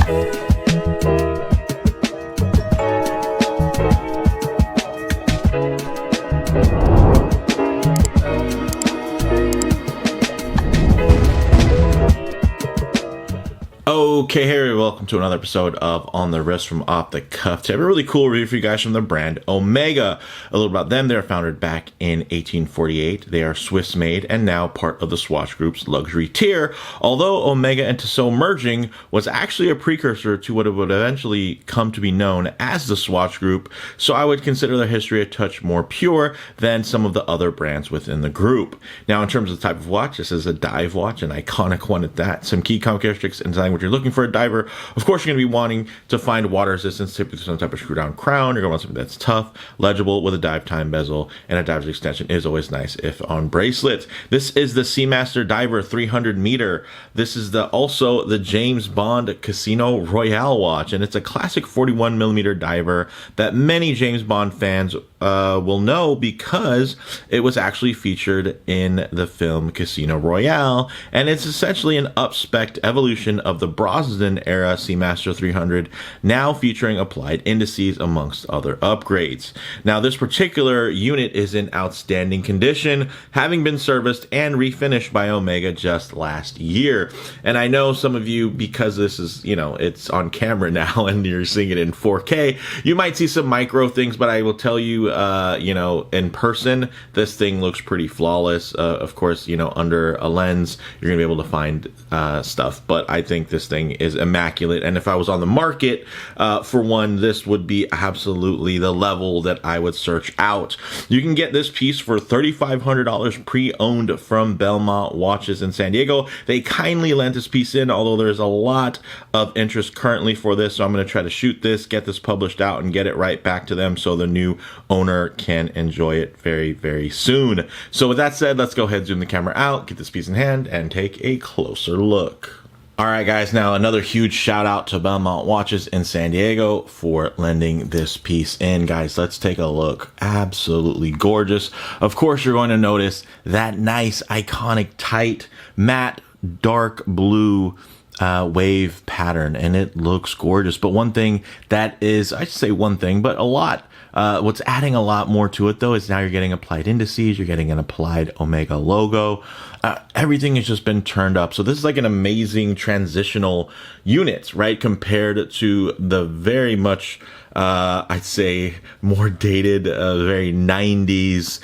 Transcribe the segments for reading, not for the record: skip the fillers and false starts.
Okay, hey, welcome to another episode of On the Wrist from Off the Cuff. Today I have a really cool review for you guys from the brand Omega. A little about them: they were founded back in 1848. They are Swiss made and now part of the Swatch Group's luxury tier. Although Omega and Tissot merging was actually a precursor to what it would eventually come to be known as the Swatch Group, so I would consider their history a touch more pure than some of the other brands within the group. Now, in terms of the type of watch, this is a dive watch, an iconic one at that. Some key characteristics and design what you're looking for a diver. Of course, you're going to be wanting to find water resistance, typically some type of screw down crown. You're going to want something that's tough, legible, with a dive time bezel, and a diver's extension is always nice if on bracelet. This is the Seamaster Diver 300 meter. This is also the James Bond Casino Royale watch, and it's a classic 41 millimeter diver that many James Bond fans will know because it was actually featured in the film Casino Royale, and it's essentially an up-spec'd evolution of the Brosnan era Seamaster 300, now featuring applied indices amongst other upgrades. Now, this particular unit is in outstanding condition, having been serviced and refinished by Omega just last year. And I know some of you, because this is, it's on camera now and you're seeing it in 4K, you might see some micro things, but I will tell you, in person, this thing looks pretty flawless. Of course, under a lens, you're gonna be able to find stuff, but I think this thing is immaculate. And if I was on the market for one, this would be absolutely the level that I would search out. You can get this piece for $3,500 pre-owned from Belmont Watches in San Diego. They kindly lent this piece in, although there's a lot of interest currently for this, so I'm going to try to shoot this, get this published out, and get it right back to them so the new owner can enjoy it very, very soon. So with that said, let's go ahead and zoom the camera out, get this piece in hand, and take a closer look. All right, guys, now another huge shout out to Belmont Watches in San Diego for lending this piece in. Guys, let's take a look. Absolutely gorgeous. Of course, you're going to notice that nice, iconic, tight, matte, dark blue wave pattern, and it looks gorgeous. But one thing that is, I should say one thing, but a lot, what's adding a lot more to it though is now you're getting applied indices, you're getting an applied Omega logo. Everything has just been turned up. So this is like an amazing transitional unit, right? Compared to the very much, I'd say, more dated, very 90s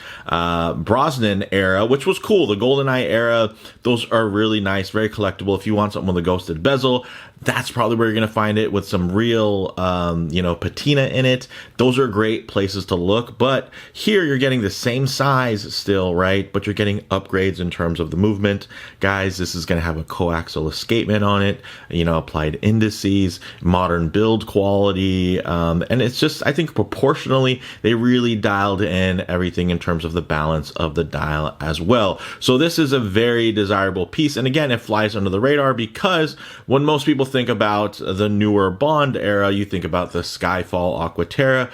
Brosnan era, which was cool. The GoldenEye era, those are really nice, very collectible. If you want something with a ghosted bezel, that's probably where you're going to find it with some real, patina in it. Those are great places to look. But here you're getting the same size still, right? But you're getting upgrades in terms of the movement. Guys, this is going to have a coaxial escapement on it, applied indices, modern build quality. And it's just, I think proportionally, they really dialed in everything in terms of the balance of the dial as well. So this is a very desirable piece. And again, it flies under the radar because when most people think about the newer Bond era, you think about the Skyfall Aquaterra.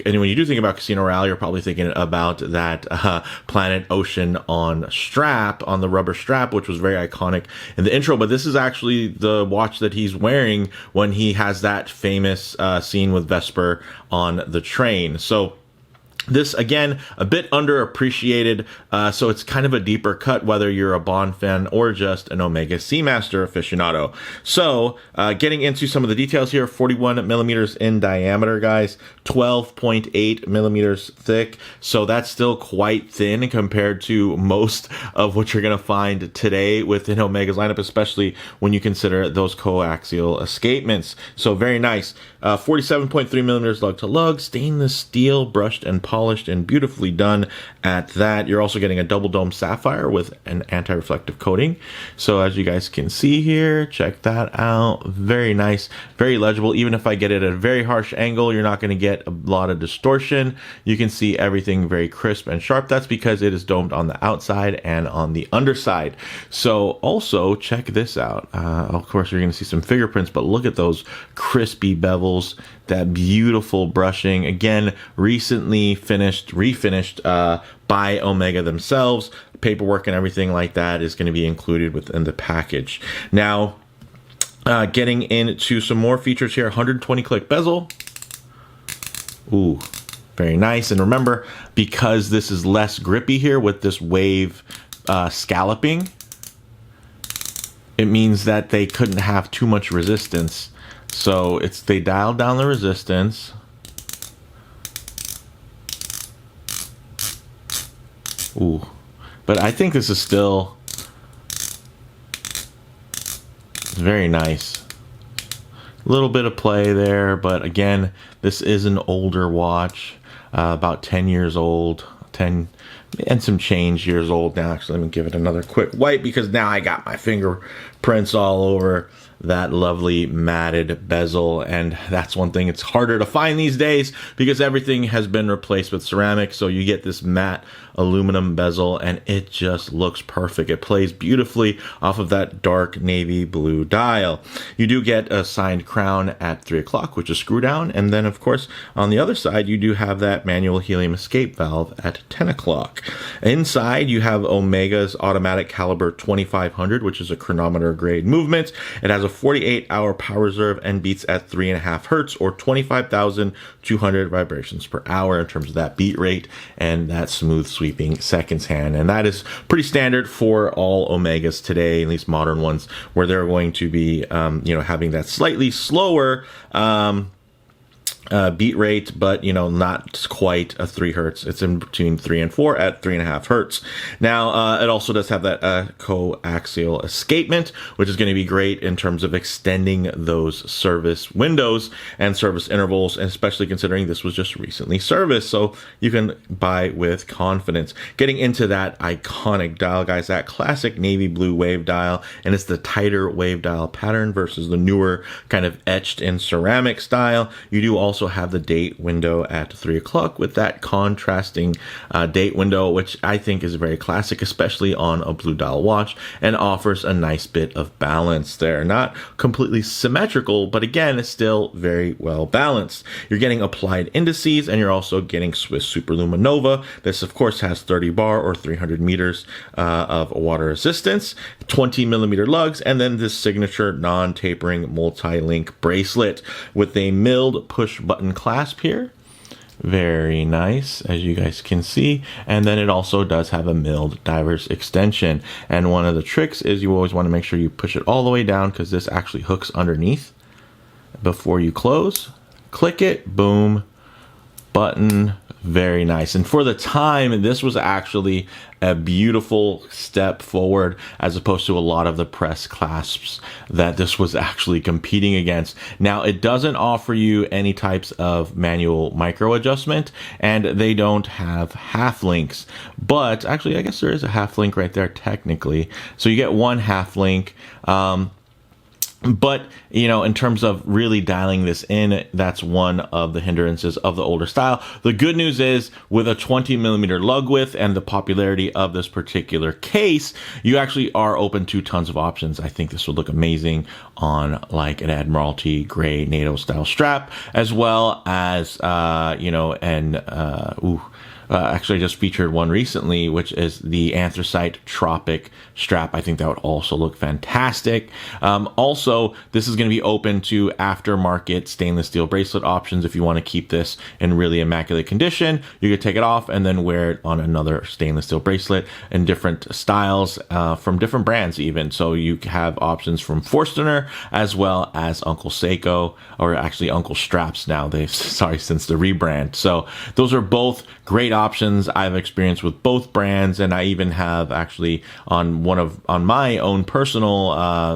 And when you do think about Casino Royale, you're probably thinking about that Planet Ocean on the rubber strap, which was very iconic in the intro. But this is actually the watch that he's wearing when he has that famous scene with Vesper on the train. So this, again, a bit underappreciated, so it's kind of a deeper cut, whether you're a Bond fan or just an Omega Seamaster aficionado. So, getting into some of the details here, 41 millimeters in diameter, guys, 12.8 millimeters thick, so that's still quite thin compared to most of what you're going to find today within Omega's lineup, especially when you consider those coaxial escapements. So, very nice. 47.3 millimeters lug to lug, stainless steel, brushed and polished and beautifully done at that. You're also getting a double dome sapphire with an anti-reflective coating. So as you guys can see here, check that out. Very nice, very legible. Even if I get it at a very harsh angle, you're not going to get a lot of distortion. You can see everything very crisp and sharp. That's because it is domed on the outside and on the underside. So also check this out. Of course, you're going to see some fingerprints, but look at those crispy bevels, that beautiful brushing. Again, recently refinished by Omega themselves. Paperwork and everything like that is going to be included within the package. Now, Getting into some more features here, 120 click bezel. Ooh, very nice. And remember, because this is less grippy here with this wave scalloping, it means that they couldn't have too much resistance. So they dialed down the resistance. Ooh, but I think this is still very nice. A little bit of play there, but again, this is an older watch, about 10 years old, 10 and some change years old now. Actually, let me give it another quick wipe because now I got my fingerprints all over that lovely matted bezel, and that's one thing it's harder to find these days because everything has been replaced with ceramic. So you get this matte aluminum bezel and it just looks perfect. It plays beautifully off of that dark navy blue dial. You do get a signed crown at 3 o'clock, which is screw down, and then of course on the other side you do have that manual helium escape valve at 10 o'clock. Inside you have Omega's automatic caliber 2500, which is a chronometer grade movement. It has a 48-hour power reserve and beats at 3.5 hertz or 25,200 vibrations per hour in terms of that beat rate and that smooth sweeping seconds hand. And that is pretty standard for all Omegas today, at least modern ones, where they're going to be having that slightly slower beat rate, but not quite a 3 hertz. It's in between 3 and 4 at 3.5 hertz. Now it also does have that coaxial escapement, which is going to be great in terms of extending those service windows and service intervals, and especially considering this was just recently serviced, so you can buy with confidence. Getting into that iconic dial, guys, that classic navy blue wave dial, and it's the tighter wave dial pattern versus the newer kind of etched in ceramic style. You do also have the date window at 3 o'clock with that contrasting date window, which I think is very classic, especially on a blue dial watch, and offers a nice bit of balance there. Not completely symmetrical, but again, it's still very well balanced. You're getting applied indices, and you're also getting Swiss Superluma Nova. This, of course, has 30 bar or 300 meters of water resistance, 20 millimeter lugs, and then this signature non-tapering multi-link bracelet with a milled push button clasp here. Very nice, as you guys can see. And then it also does have a milled diver's extension. And one of the tricks is you always want to make sure you push it all the way down, because this actually hooks underneath before you close. Click it, boom, button. Very nice. And for the time, this was actually a beautiful step forward as opposed to a lot of the press clasps that this was actually competing against. Now, it doesn't offer you any types of manual micro adjustment, and they don't have half links, but actually I guess there is a half link right there technically. So you get one half link. But, in terms of really dialing this in, that's one of the hindrances of the older style. The good news is, with a 20 millimeter lug width and the popularity of this particular case, you actually are open to tons of options. I think this would look amazing on like an Admiralty gray NATO-style strap, as well as, actually I just featured one recently, which is the Anthracite Tropic strap. I think that would also look fantastic. Also, this is going to be open to aftermarket stainless steel bracelet options. If you want to keep this in really immaculate condition, you could take it off and then wear it on another stainless steel bracelet in different styles from different brands even. So you have options from Forstner as well as Uncle Seiko, or actually Uncle Straps now. Since the rebrand. So those are both great options. I've experienced with both brands, and I even have actually on my own personal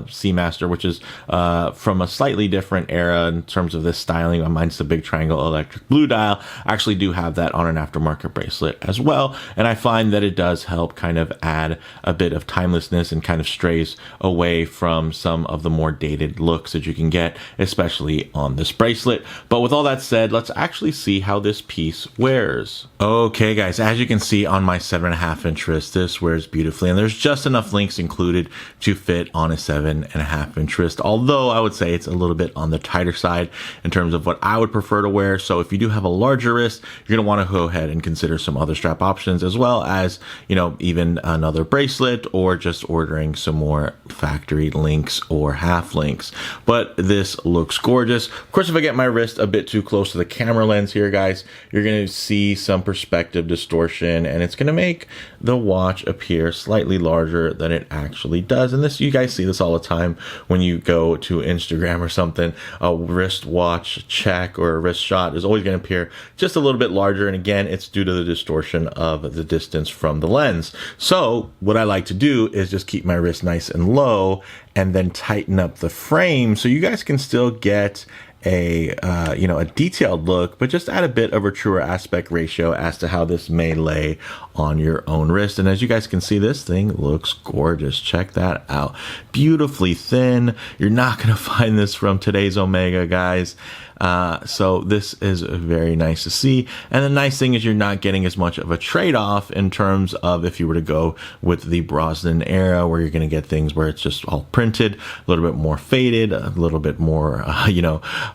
Seamaster, which is from a slightly different era in terms of this styling. Mine's the big triangle electric blue dial. I actually do have that on an aftermarket bracelet as well, and I find that it does help kind of add a bit of timelessness and kind of strays away from some of the more dated looks that you can get, especially on this bracelet. But with all that said, let's actually see how this piece wears. Okay guys, as you can see on my 7.5-inch wrist, this wears beautifully, and there's just enough links included to fit on a 7.5-inch wrist, although I would say it's a little bit on the tighter side in terms of what I would prefer to wear. So if you do have a larger wrist, you're going to want to go ahead and consider some other strap options, as well as, you know, even another bracelet, or just ordering some more factory links or half links. But this looks gorgeous. Of course, if I get my wrist a bit too close to the camera lens here, guys, you're going to see some perspective distortion, and it's going to make the watch appear slightly larger than it actually does. And this, you guys see this all the time when you go to Instagram or something. A wristwatch check or a wrist shot is always going to appear just a little bit larger, and again, it's due to the distortion of the distance from the lens. So what I like to do is just keep my wrist nice and low and then tighten up the frame so you guys can still get a detailed look, but just add a bit of a truer aspect ratio as to how this may lay on your own wrist. And as you guys can see, this thing looks gorgeous. Check that out. Beautifully thin. You're not going to find this from today's Omega, guys. So this is very nice to see. And the nice thing is you're not getting as much of a trade-off in terms of if you were to go with the Brosnan era, where you're going to get things where it's just all printed, a little bit more faded, a little bit more,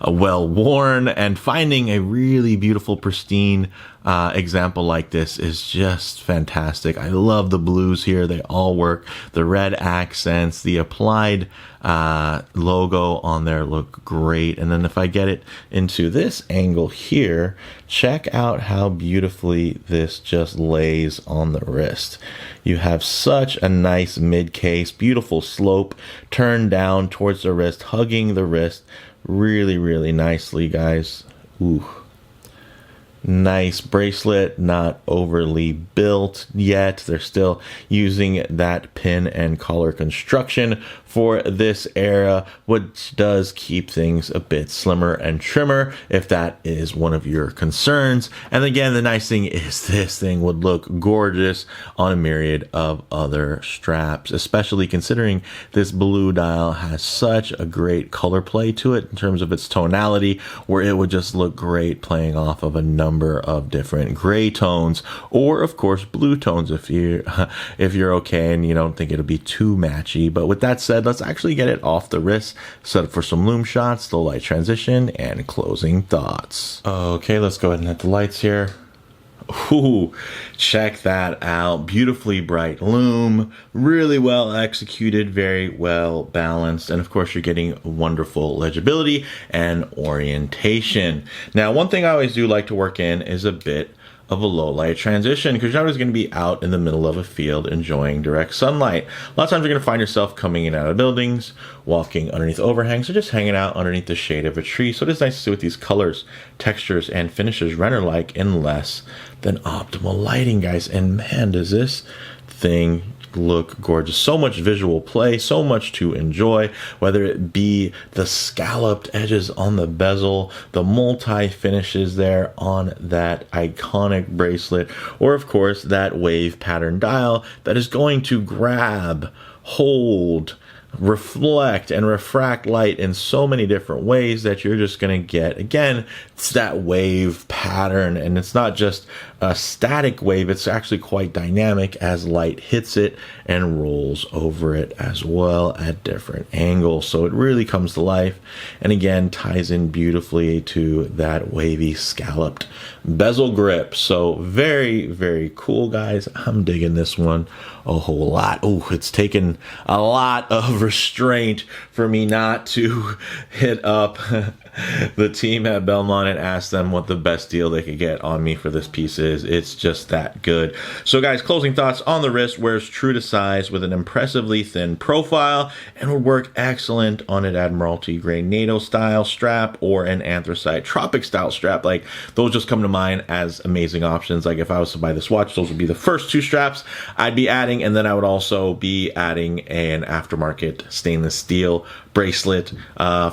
well worn, and finding a really beautiful, pristine example like this is just fantastic. I love the blues here. They all work. The red accents, the applied logo on there look great. And then if I get it into this angle here, check out how beautifully this just lays on the wrist. You have such a nice mid case, beautiful slope, turned down towards the wrist, hugging the wrist really, really nicely, guys. Ooh. Nice bracelet, not overly built yet. They're still using that pin and collar construction for this era, which does keep things a bit slimmer and trimmer if that is one of your concerns. And again, the nice thing is this thing would look gorgeous on a myriad of other straps, especially considering this blue dial has such a great color play to it in terms of its tonality, where it would just look great playing off of a number of different gray tones, or of course blue tones if you're okay and you don't think it'll be too matchy. But with that said, let's actually get it off the wrist, set up for some Lume shots, low light transition, and closing thoughts. Okay, let's go ahead and hit the lights here. Ooh, check that out. Beautifully bright Lume, really well executed, very well balanced, and of course you're getting wonderful legibility and orientation. Now, one thing I always do like to work in is a bit of a low light transition, because you're always going to be out in the middle of a field enjoying direct sunlight. A lot of times you're going to find yourself coming in and out of buildings, walking underneath overhangs, or just hanging out underneath the shade of a tree. So it is nice to see what these colors, textures, and finishes render like in less than optimal lighting, guys. And man, does this thing look gorgeous. So much visual play, so much to enjoy, whether it be the scalloped edges on the bezel, the multi finishes there on that iconic bracelet, or of course that wave pattern dial that is going to grab, hold, reflect, and refract light in so many different ways that you're just going to get, again, it's that wave pattern. And it's not just a static wave, it's actually quite dynamic as light hits it and rolls over it as well at different angles. So it really comes to life, and again ties in beautifully to that wavy scalloped bezel grip. So very, very cool, guys. I'm digging this one a whole lot. Oh, it's taken a lot of restraint for me not to hit up the team at Belmont and ask them what the best deal they could get on me for this piece is. It's just that good. So guys, closing thoughts on the wrist: wears true to size with an impressively thin profile, and would work excellent on an Admiralty gray NATO-style strap or an Anthracite Tropic-style strap. Like, those just come to mind as amazing options. Like, if I was to buy this watch, those would be the first two straps I'd be adding, and then I would also be adding an aftermarket stainless steel bracelet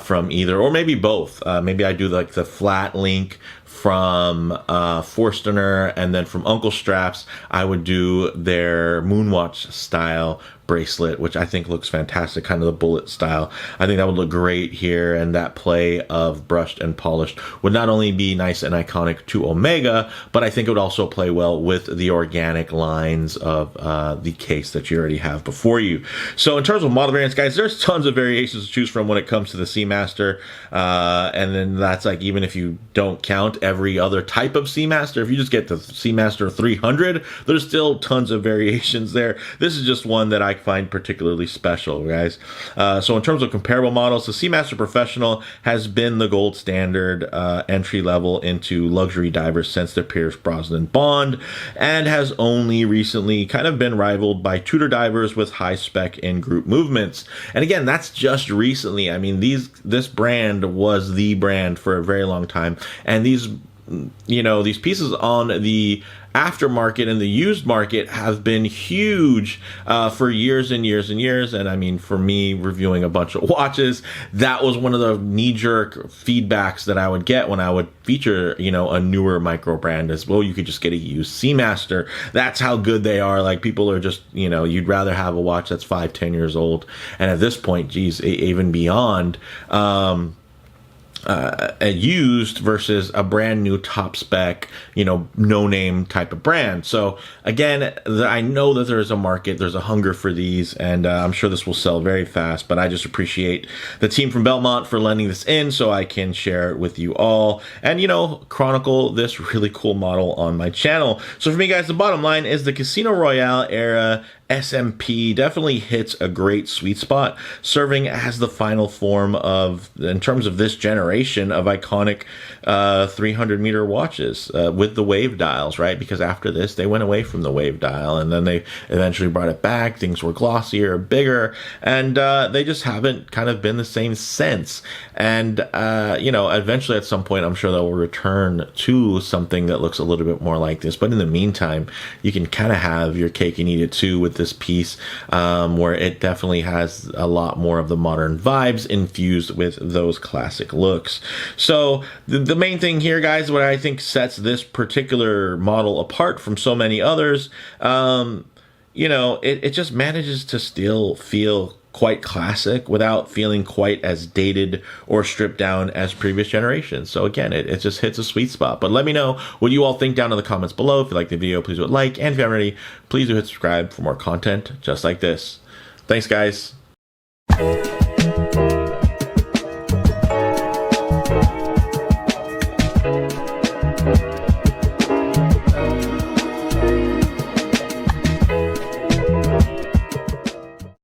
from either, or maybe both. Maybe I do like the flat link from Forstner, and then from Uncle Straps I would do their Moonwatch style bracelet, which I think looks fantastic, kind of the bullet style. I think that would look great here, and that play of brushed and polished would not only be nice and iconic to Omega, but I think it would also play well with the organic lines of the case that you already have before you. So in terms of model variants, guys, there's tons of variations to choose from when it comes to the Seamaster, and then that's like even if you don't count every other type of Seamaster, if you just get the Seamaster 300, there's still tons of variations there. This is just one that I find particularly special, guys. So in terms of comparable models, the Seamaster Professional has been the gold standard entry level into luxury divers since the Pierce Brosnan Bond, and has only recently kind of been rivaled by Tudor divers with high spec and group movements. And again, that's just recently. I mean, this brand was the brand for a very long time, and these pieces on the aftermarket and the used market have been huge for years and years and years. And I mean, for me, reviewing a bunch of watches, that was one of the knee-jerk feedbacks that I would get when I would feature, a newer micro brand as well. You could just get a used Seamaster. That's how good they are. Like, people are just, you'd rather have a watch that's 5-10 years old. And at this point, geez, even beyond, a used versus a brand new top spec, no name type of brand. So again, I know that there's a market, there's a hunger for these, and I'm sure this will sell very fast, but I just appreciate the team from Belmont for lending this in so I can share it with you all and, chronicle this really cool model on my channel. So for me, guys, the bottom line is the Casino Royale era SMP definitely hits a great sweet spot, serving as the final form in terms of this generation of iconic 300-meter watches with the wave dials, right? Because after this, they went away from the wave dial, and then they eventually brought it back. Things were glossier, bigger, and they just haven't kind of been the same since. And, eventually at some point, I'm sure they'll return to something that looks a little bit more like this. But in the meantime, you can kind of have your cake and eat it too with this piece, where it definitely has a lot more of the modern vibes infused with those classic looks. So the main thing here, guys, what I think sets this particular model apart from so many others, it just manages to still feel quite classic without feeling quite as dated or stripped down as previous generations. So again, it just hits a sweet spot. But let me know what you all think down in the comments below. If you like the video, please do a like, and if you haven't already, please do hit subscribe for more content just like this. Thanks, guys.